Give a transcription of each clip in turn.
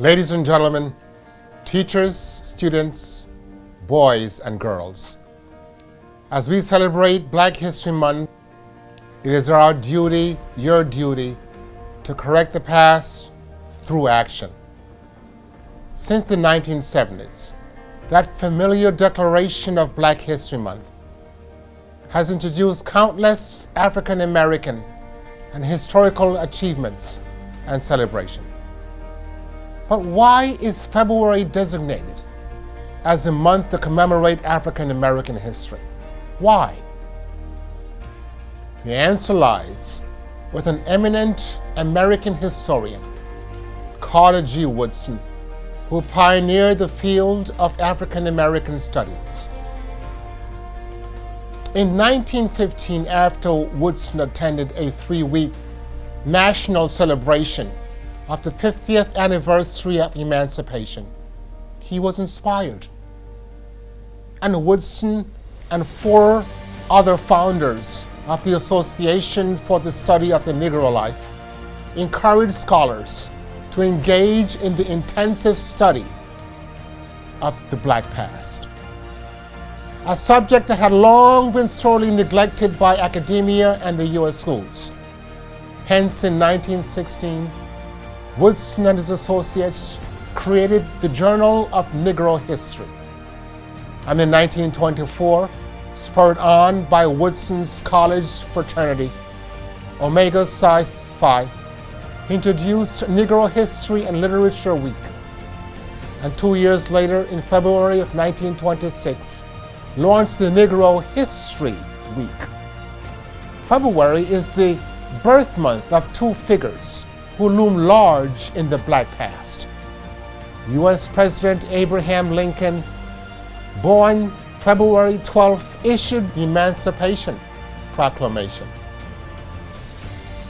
Ladies and gentlemen, teachers, students, boys and girls, as we celebrate Black History Month, it is our duty, your duty, to correct the past through action. Since the 1970s, that familiar declaration of Black History Month has introduced countless African American and historical achievements and celebration. But why is February designated as the month to commemorate African American history? Why? The answer lies with an eminent American historian, Carter G. Woodson, who pioneered the field of African American studies. In 1915, after Woodson attended a 3-week national celebration of the 50th anniversary of emancipation, he was inspired. And Woodson and 4 other founders of the Association for the Study of the Negro Life encouraged scholars to engage in the intensive study of the Black past, a subject that had long been sorely neglected by academia and the U.S. schools. Hence, in 1916, Woodson and his associates created the Journal of Negro History. And in 1924, spurred on by Woodson's college fraternity, Omega Psi Phi, introduced Negro History and Literature Week. And 2 years later, in February of 1926, launched the Negro History Week. February is the birth month of 2 figures who loom large in the Black past. U.S. President Abraham Lincoln, born February 12th, issued the Emancipation Proclamation.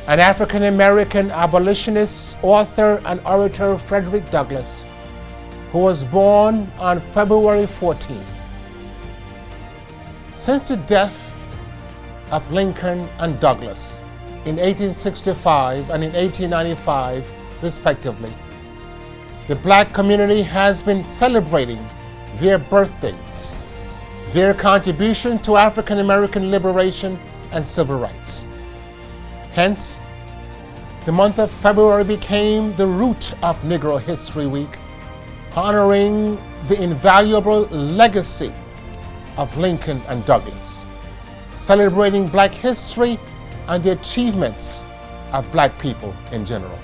An African American abolitionist, author, and orator, Frederick Douglass, who was born on February 14th. Since the death of Lincoln and Douglass in 1865 and in 1895, respectively, the Black community has been celebrating their birthdays, their contribution to African American liberation and civil rights. Hence, the month of February became the root of Negro History Week, honoring the invaluable legacy of Lincoln and Douglass, celebrating Black history and the achievements of Black people in general.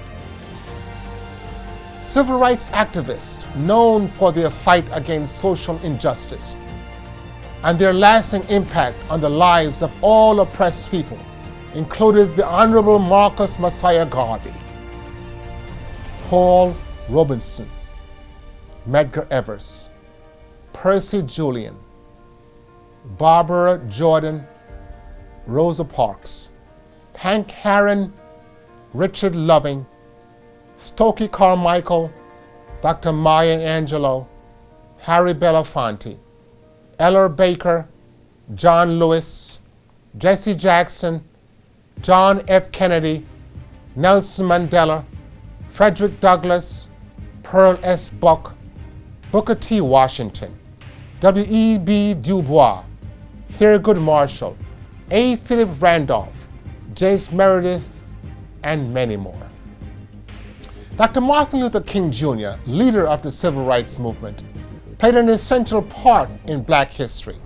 Civil rights activists known for their fight against social injustice and their lasting impact on the lives of all oppressed people included the Honorable Marcus Messiah Garvey, Paul Robeson, Medgar Evers, Percy Julian, Barbara Jordan, Rosa Parks, Hank Aaron, Richard Loving, Stokely Carmichael, Dr. Maya Angelou, Harry Belafonte, Eller Baker, John Lewis, Jesse Jackson, John F. Kennedy, Nelson Mandela, Frederick Douglass, Pearl S. Buck, Booker T. Washington, W.E.B. Du Bois, Thurgood Marshall, A. Philip Randolph, James Meredith, and many more. Dr. Martin Luther King Jr., leader of the Civil Rights Movement, played an essential part in Black history.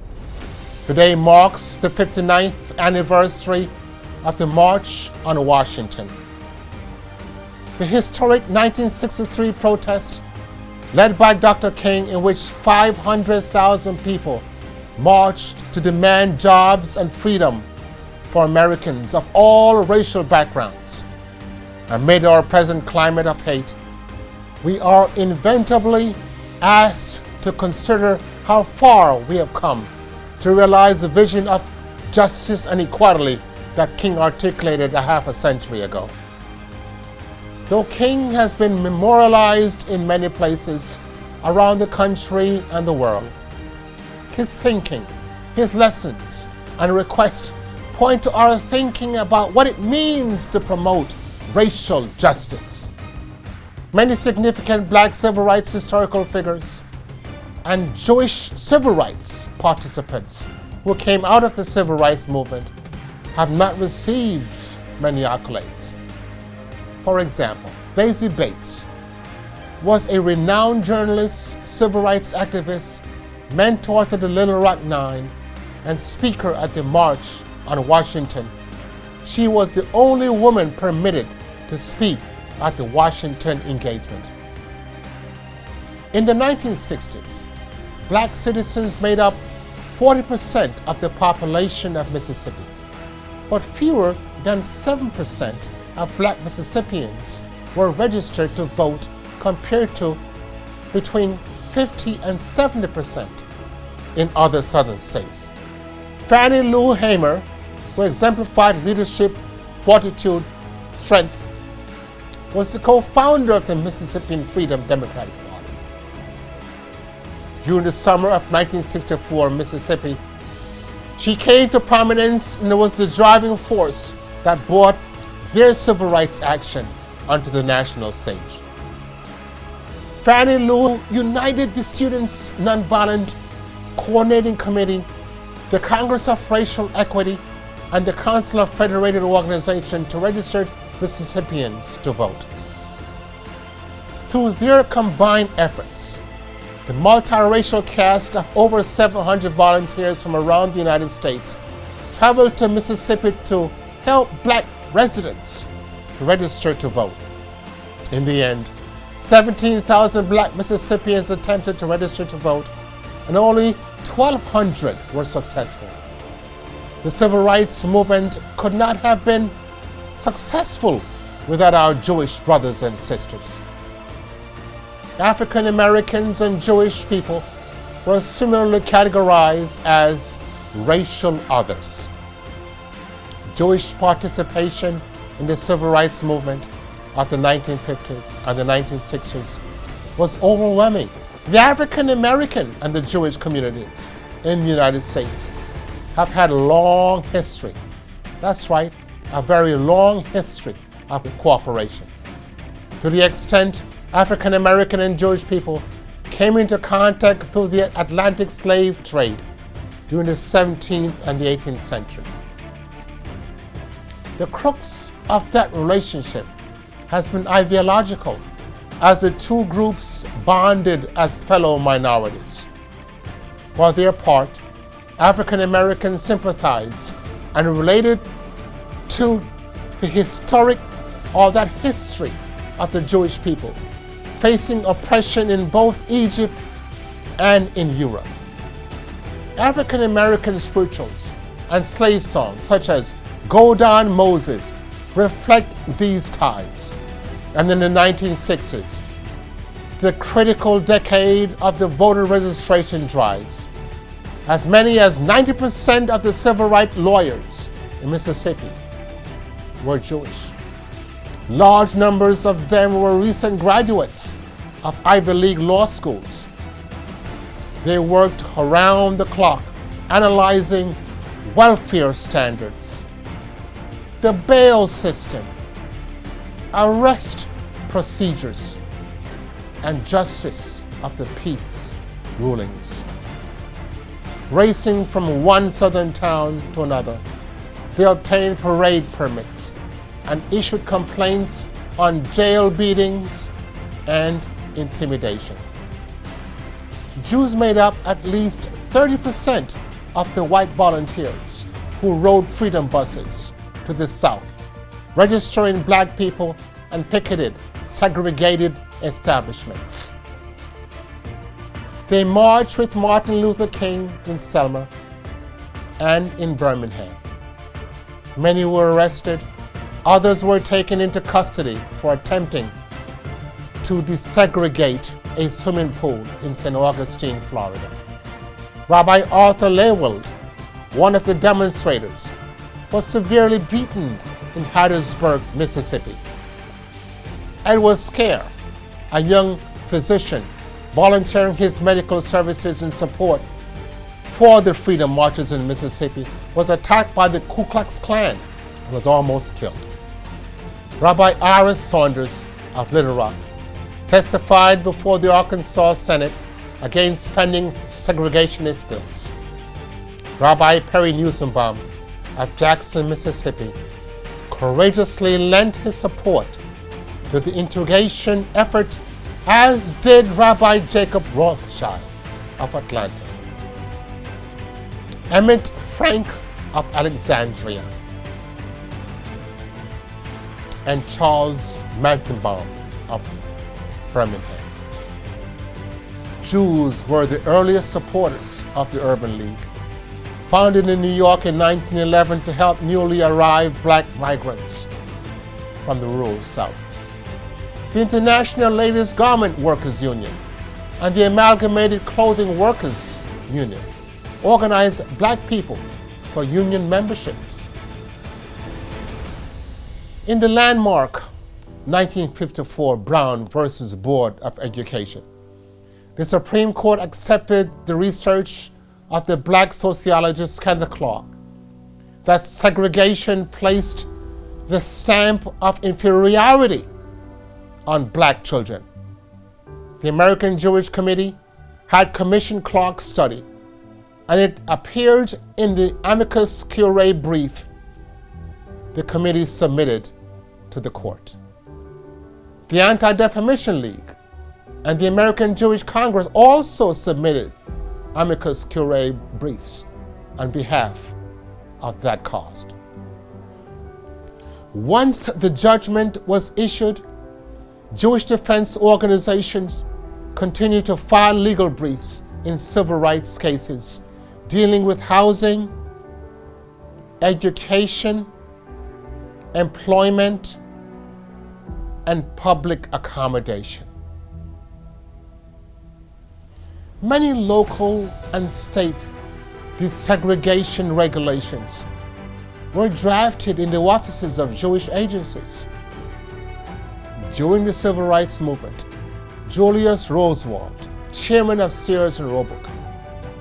Today marks the 59th anniversary of the March on Washington. The historic 1963 protest, led by Dr. King, in which 500,000 people marched to demand jobs and freedom for Americans of all racial backgrounds. Amid our present climate of hate, we are inevitably asked to consider how far we have come to realize the vision of justice and equality that King articulated a half a century ago. Though King has been memorialized in many places around the country and the world, his thinking, his lessons, and requests point to our thinking about what it means to promote racial justice. Many significant black civil rights historical figures and Jewish civil rights participants who came out of the civil rights movement have not received many accolades. For example, Daisy Bates was a renowned journalist, civil rights activist, mentor to the Little Rock Nine, and speaker at the March on Washington. She was the only woman permitted to speak at the Washington engagement. In the 1960s, black citizens made up 40% of the population of Mississippi, but fewer than 7% of black Mississippians were registered to vote compared to between 50 and 70% in other southern states. Fannie Lou Hamer, who exemplified leadership, fortitude, strength, was the co-founder of the Mississippian Freedom Democratic Party. During the summer of 1964 in Mississippi, she came to prominence and was the driving force that brought their civil rights action onto the national stage. Fannie Lou united the Students' Nonviolent Coordinating Committee, the Congress of Racial Equity, and the Council of Federated Organization to register Mississippians to vote. Through their combined efforts, the multiracial cast of over 700 volunteers from around the United States traveled to Mississippi to help black residents to register to vote. In the end, 17,000 black Mississippians attempted to register to vote, and only 1,200 were successful. The civil rights movement could not have been successful without our Jewish brothers and sisters. African Americans and Jewish people were similarly categorized as racial others. Jewish participation in the civil rights movement of the 1950s and the 1960s was overwhelming. The African American and the Jewish communities in the United States have had a long history. That's right, a very long history of cooperation. To the extent African American and Jewish people came into contact through the Atlantic slave trade during the 17th and the 18th century. The crux of that relationship has been ideological, as the two groups bonded as fellow minorities. For their part, African Americans sympathized and related to the historic or that history of the Jewish people facing oppression in both Egypt and in Europe. African American spirituals and slave songs such as Go Down Moses reflect these ties. And in the 1960s, the critical decade of the voter registration drives, as many as 90% of the civil rights lawyers in Mississippi were Jewish. Large numbers of them were recent graduates of Ivy League law schools. They worked around the clock analyzing welfare standards, the bail system, arrest procedures, and justice of the peace rulings. Racing from one southern town to another, they obtained parade permits and issued complaints on jail beatings and intimidation. Jews made up at least 30% of the white volunteers who rode freedom buses to the South, registering black people and picketed segregated establishments. They marched with Martin Luther King in Selma and in Birmingham. Many were arrested. Others were taken into custody for attempting to desegregate a swimming pool in St. Augustine, Florida. Rabbi Arthur Lewald, one of the demonstrators, was severely beaten in Hattiesburg, Mississippi. Edward Scare, a young physician volunteering his medical services in support for the freedom marches in Mississippi, was attacked by the Ku Klux Klan and was almost killed. Rabbi Iris Saunders of Little Rock testified before the Arkansas Senate against pending segregationist bills. Rabbi Perry Newsombaum of Jackson, Mississippi, courageously lent his support to the integration effort, as did Rabbi Jacob Rothschild of Atlanta, Emmett Frank of Alexandria, and Charles Mantenbaum of Birmingham. Jews were the earliest supporters of the Urban League, founded in New York in 1911 to help newly arrived black migrants from the rural South. The International Ladies Garment Workers Union and the Amalgamated Clothing Workers Union organized black people for union memberships. In the landmark 1954 Brown versus Board of Education, the Supreme Court accepted the research of the black sociologist Kenneth Clark that segregation placed the stamp of inferiority on black children. The American Jewish Committee had commissioned Clark's study, and it appeared in the amicus curiae brief the committee submitted to the court. The Anti-Defamation League and the American Jewish Congress also submitted amicus curiae briefs on behalf of that cause. Once the judgment was issued, Jewish defense organizations continued to file legal briefs in civil rights cases dealing with housing, education, employment, and public accommodation. Many local and state desegregation regulations were drafted in the offices of Jewish agencies. During the Civil Rights Movement, Julius Roosevelt, chairman of Sears and Roebuck,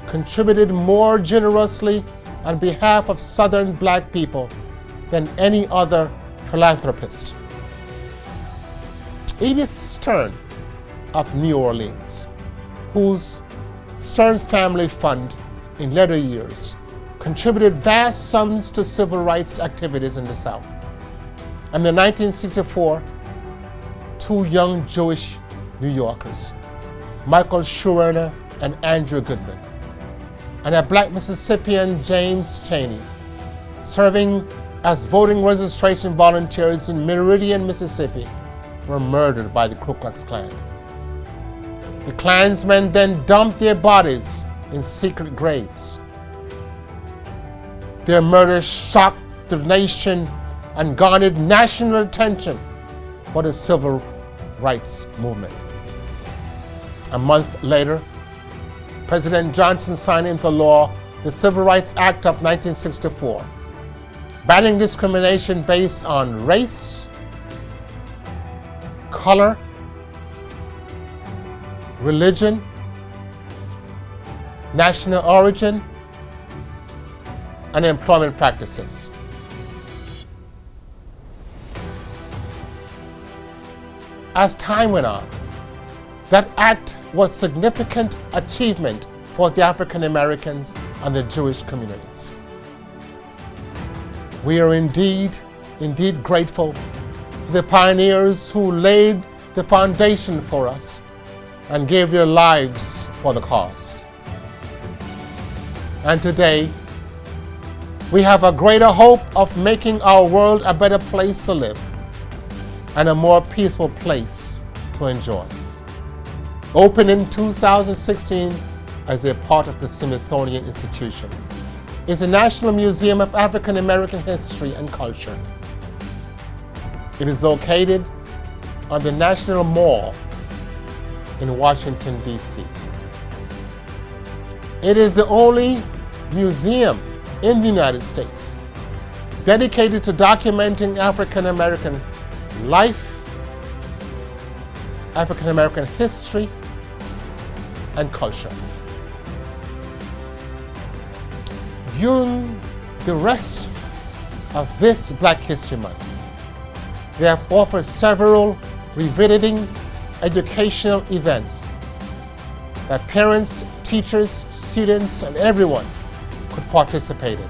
contributed more generously on behalf of Southern black people than any other philanthropist. Edith Stern of New Orleans, whose Stern Family Fund in later years contributed vast sums to civil rights activities in the South. And in 1964, two young Jewish New Yorkers, Michael Schuerner and Andrew Goodman, and a black Mississippian, James Chaney, serving as voting registration volunteers in Meridian, Mississippi, were murdered by the Ku Klux Klan. The Klansmen then dumped their bodies in secret graves. Their murder shocked the nation and garnered national attention for the civil rights movement. A month later, President Johnson signed into law the Civil Rights Act of 1964, banning discrimination based on race, color, religion, national origin, and employment practices. As time went on, that act was a significant achievement for the African Americans and the Jewish communities. We are indeed grateful to the pioneers who laid the foundation for us and gave their lives for the cause. And today, we have a greater hope of making our world a better place to live and a more peaceful place to enjoy. Opened in 2016 as a part of the Smithsonian Institution, is the National Museum of African American History and Culture. It is located on the National Mall in Washington, D.C. It is the only museum in the United States dedicated to documenting African American life, African American history, and culture. During the rest of this Black History Month, they have offered several riveting educational events that parents, teachers, students, and everyone could participate in.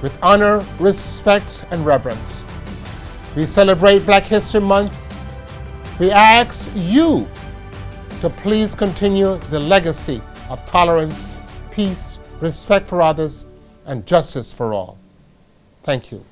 With honor, respect, and reverence, we celebrate Black History Month. We ask you to please continue the legacy of tolerance, peace, respect for others, and justice for all. Thank you.